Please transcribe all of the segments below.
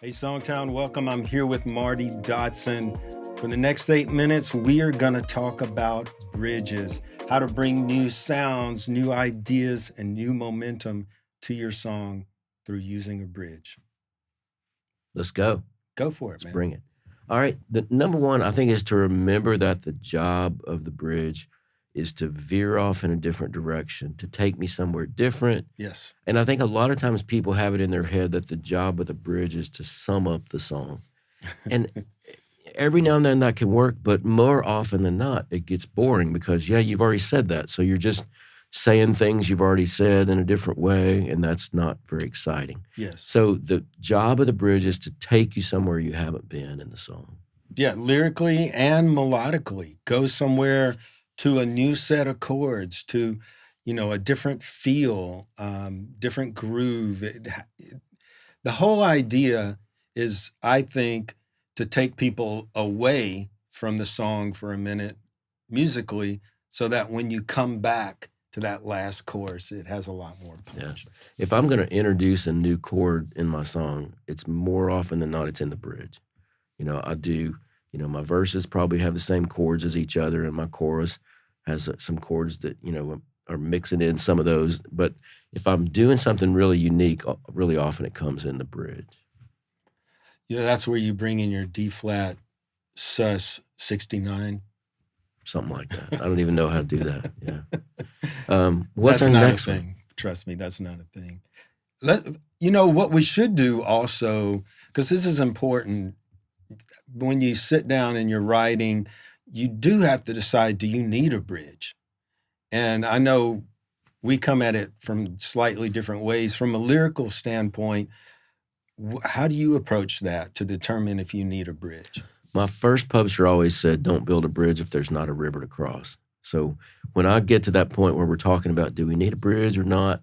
Hey, SongTown, welcome. I'm here with Marty Dotson. For the next 8 minutes, we are going to talk about bridges, how to bring new sounds, new ideas, and new momentum to your song through using a bridge. Let's go. Go for it, Let's man. bring it. All right. The number one, I think, is to remember that the job of the bridge is to veer off in a different direction, to take me somewhere different. Yes. And I think a lot of times people have it in their head that the job of the bridge is to sum up the song. And every now and then that can work, but more often than not, it gets boring because, you've already said that. So you're just saying things you've already said in a different way, and that's not very exciting. Yes. So the job of the bridge is to take you somewhere you haven't been in the song. Yeah, lyrically and melodically. Go somewhere to a new set of chords, to, a different feel, different groove. The whole idea is, I think, to take people away from the song for a minute musically, so that when you come back to that last chorus, it has a lot more punch. If I'm going to introduce a new chord in my song, it's more often than not, it's in the bridge. I do, my verses probably have the same chords as each other, and my chorus has some chords that, are mixing in some of those. But if I'm doing something really unique, really often it comes in the bridge. Yeah, that's where you bring in your D flat sus 69. Something like that. I don't even know how to do that. Yeah. What's That's our not next a one? thing. Trust me, that's not a thing. What we should do also, because this is important, when you sit down and you're writing, you do have to decide, do you need a bridge? And I know we come at it from slightly different ways. From a lyrical standpoint, how do you approach that to determine if you need a bridge? My first publisher always said, don't build a bridge if there's not a river to cross. So when I get to that point where we're talking about, do we need a bridge or not,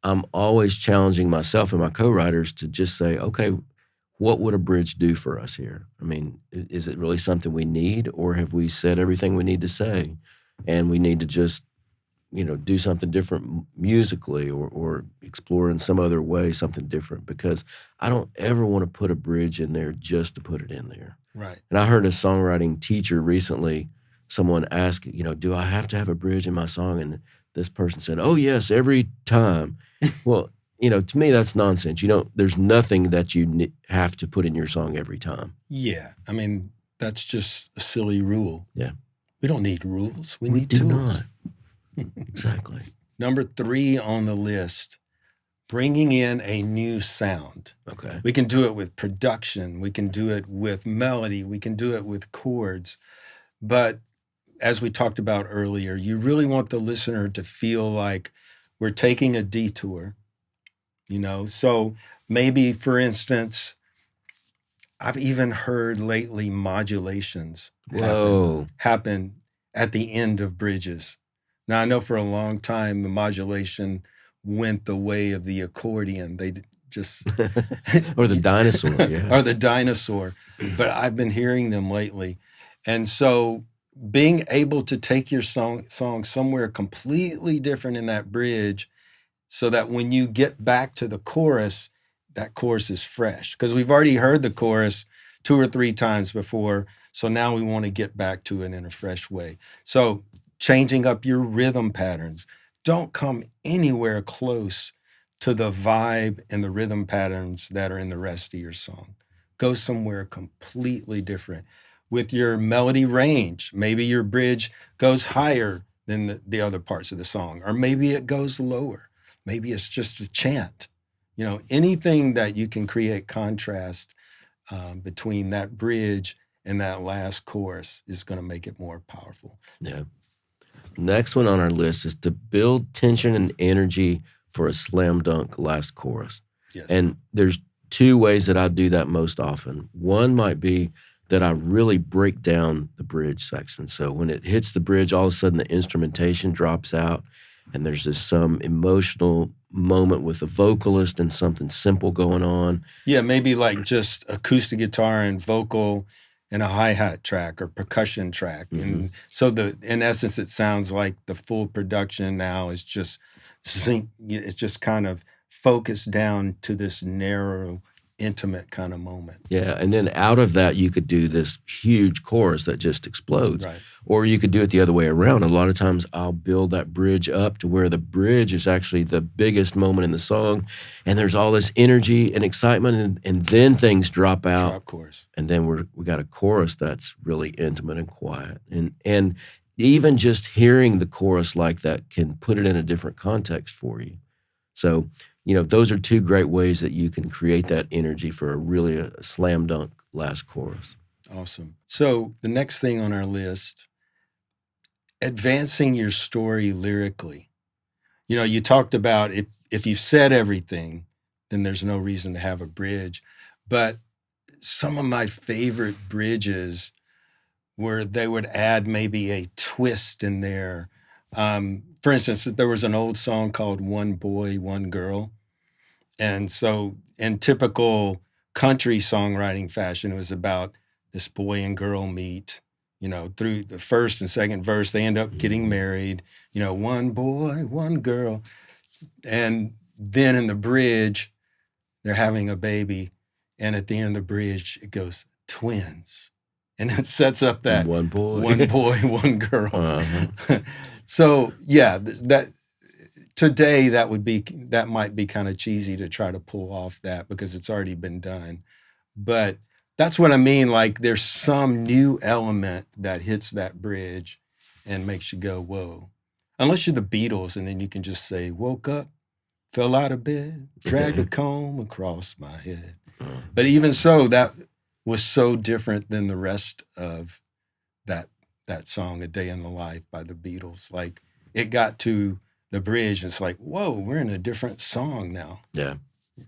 I'm always challenging myself and my co-writers to just say, okay, what would a bridge do for us here? I mean, is it really something we need, or have we said everything we need to say and we need to just, do something different musically or explore in some other way something different? Because I don't ever want to put a bridge in there just to put it in there. Right. And I heard a songwriting teacher recently, someone asked, do I have to have a bridge in my song? And this person said, oh, yes, every time. Well, to me, that's nonsense. There's nothing that you have to put in your song every time. Yeah. I mean, that's just a silly rule. Yeah. We don't need rules. We We need do tools. not. Exactly. Number 3 on the list, bringing in a new sound. Okay. We can do it with production. We can do it with melody. We can do it with chords. But as we talked about earlier, you really want the listener to feel like we're taking a detour, So maybe, for instance, I've even heard lately modulations happen at the end of bridges. Now, I know for a long time the modulation went the way of the accordion. They just or the dinosaur, yeah. Or the dinosaur. But I've been hearing them lately. And so being able to take your song somewhere completely different in that bridge, so that when you get back to the chorus, that chorus is fresh. Because we've already heard the chorus 2 or 3 times before, so now we want to get back to it in a fresh way. So changing up your rhythm patterns. Don't come anywhere close to the vibe and the rhythm patterns that are in the rest of your song. Go somewhere completely different. With your melody range, maybe your bridge goes higher than the other parts of the song, or maybe it goes lower. Maybe it's just a chant. Anything that you can create contrast between that bridge and that last chorus is going to make it more powerful. Yeah. Next one on our list is to build tension and energy for a slam dunk last chorus. Yes. And there's 2 ways that I do that most often. One might be that I really break down the bridge section. So when it hits the bridge, all of a sudden the instrumentation drops out, and there's some emotional moment with the vocalist and something simple going on. Yeah, maybe like just acoustic guitar and vocal and a hi-hat track or percussion track. Mm-hmm. And so in essence, it sounds like the full production now is just it's just kind of focused down to this narrow intimate kind of moment. Yeah, and then out of that, you could do this huge chorus that just explodes. Right. Or you could do it the other way around. A lot of times I'll build that bridge up to where the bridge is actually the biggest moment in the song, and there's all this energy and excitement, and then things drop out. Drop chorus. And then we got a chorus that's really intimate and quiet. And even just hearing the chorus like that can put it in a different context for you. So, those are two great ways that you can create that energy for a slam dunk last chorus. Awesome. So the next thing on our list, advancing your story lyrically. You talked about if you've said everything, then there's no reason to have a bridge. But some of my favorite bridges where they would add maybe a twist in there. For instance, there was an old song called One Boy, One Girl. And so in typical country songwriting fashion, it was about this boy and girl meet, through the first and second verse, they end up getting married, one boy, one girl. And then in the bridge, they're having a baby. And at the end of the bridge, it goes twins. And it sets up that one boy, one girl. Uh-huh. So yeah, that today that might be kind of cheesy to try to pull off that because it's already been done. But that's what I mean. Like there's some new element that hits that bridge and makes you go, whoa. Unless you're the Beatles and then you can just say, woke up, fell out of bed, dragged a comb across my head. But even so, that was so different than the rest of that song, A Day in the Life by the Beatles. Like it got to the bridge and it's like, whoa, we're in a different song now. Yeah,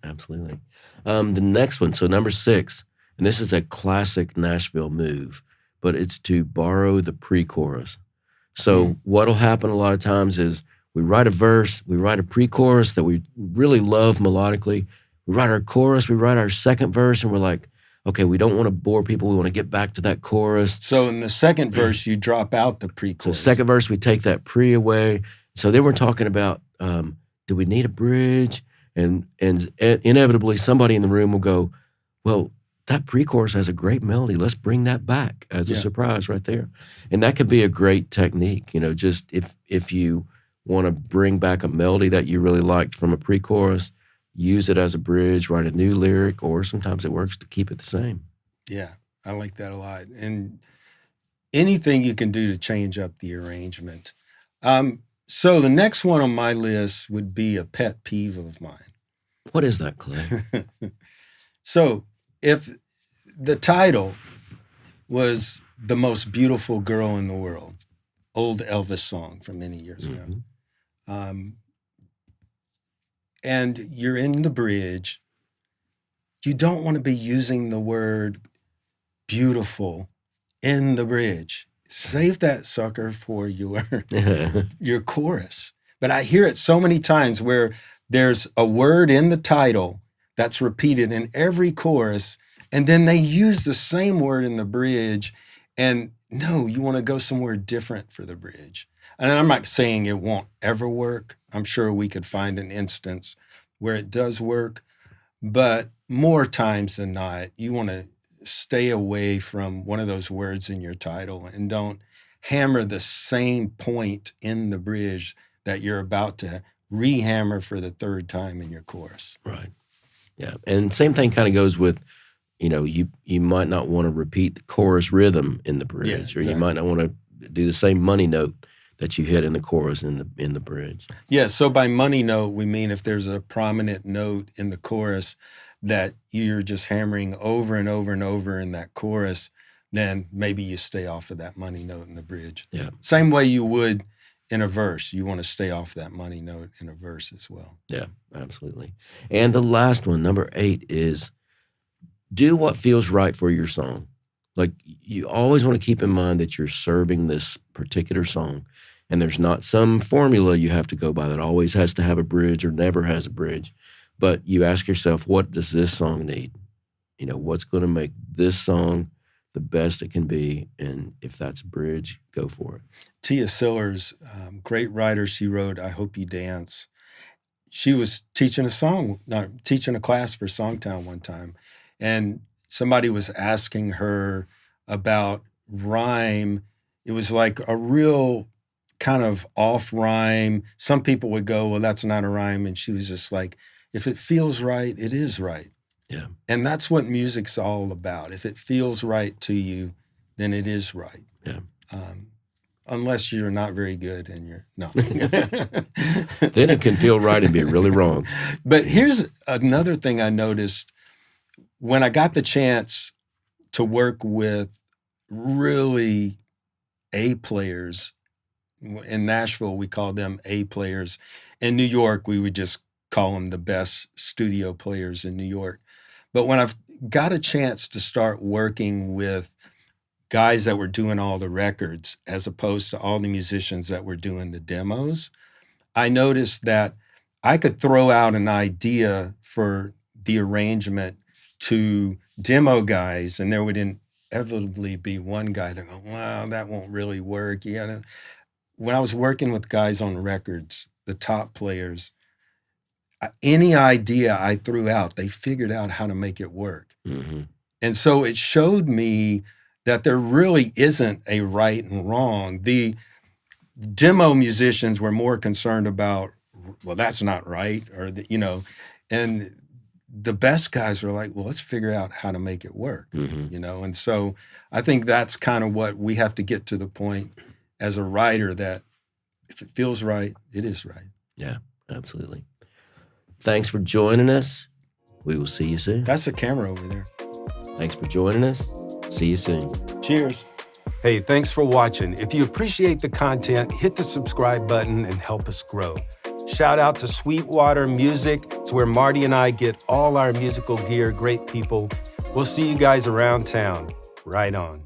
absolutely. The next one, so number 6, and this is a classic Nashville move, but it's to borrow the pre-chorus. So what'll happen a lot of times is we write a verse, we write a pre-chorus that we really love melodically. We write our chorus, we write our second verse, and we're like, okay, we don't want to bore people. We want to get back to that chorus. So in the second verse, you drop out the pre-chorus. So second verse, we take that pre away. So then we're talking about, do we need a bridge? And inevitably, somebody in the room will go, well, that pre-chorus has a great melody. Let's bring that back as a surprise right there. And that could be a great technique. Just if you want to bring back a melody that you really liked from a pre-chorus, use it as a bridge, write a new lyric, or sometimes it works to keep it the same. Yeah, I like that a lot. And anything you can do to change up the arrangement. So the next one on my list would be a pet peeve of mine. What is that, Clay? So if the title was The Most Beautiful Girl in the World, old Elvis song from many years ago, and you're in the bridge, you don't want to be using the word beautiful in the bridge. Save that sucker for your chorus. But I hear it so many times where there's a word in the title that's repeated in every chorus, and then they use the same word in the bridge. And no, you want to go somewhere different for the bridge. And I'm not saying it won't ever work. I'm sure we could find an instance where it does work. But more times than not, you want to stay away from one of those words in your title and don't hammer the same point in the bridge that you're about to re-hammer for the third time in your chorus. Right. Yeah. And same thing kind of goes with, you might not want to repeat the chorus rhythm in the bridge, or you might not want to do the same money note that you hit in the chorus in the bridge. Yeah, so by money note, we mean if there's a prominent note in the chorus that you're just hammering over and over and over in that chorus, then maybe you stay off of that money note in the bridge. Yeah. Same way you would in a verse. You want to stay off that money note in a verse as well. Yeah, absolutely. And the last one, number 8, is do what feels right for your song. Like, you always want to keep in mind that you're serving this particular song, and there's not some formula you have to go by that always has to have a bridge or never has a bridge. But you ask yourself, what does this song need? What's going to make this song the best it can be? And if that's a bridge, go for it. Tia Sillers, great writer, she wrote I Hope You Dance. she was teaching teaching a class for SongTown one time, and somebody was asking her about rhyme. It was like a real kind of off rhyme. Some people would go, well, that's not a rhyme. And she was just like, if it feels right, it is right. Yeah. And that's what music's all about. If it feels right to you, then it is right. Yeah. Unless you're not very good and you're no. Then it can feel right and be really wrong. But here's another thing I noticed when I got the chance to work with really A players. In Nashville, we call them A players. In New York, we would just call them the best studio players in New York. But when I've got a chance to start working with guys that were doing all the records as opposed to all the musicians that were doing the demos, I noticed that I could throw out an idea for the arrangement to demo guys, and there would inevitably be one guy that go, wow, that won't really work. When I was working with guys on records, the top players, any idea I threw out, they figured out how to make it work. Mm-hmm. And so it showed me that there really isn't a right and wrong. The demo musicians were more concerned about, well, that's not right, or and the best guys were like, well, let's figure out how to make it work, And so I think that's kind of what we have to get to the point as a writer, that if it feels right, it is right. Yeah, absolutely. Thanks for joining us. We will see you soon. That's the camera over there. Thanks for joining us. See you soon. Cheers. Hey, thanks for watching. If you appreciate the content, hit the subscribe button and help us grow. Shout out to Sweetwater Music. It's where Marty and I get all our musical gear. Great people. We'll see you guys around town. Right on.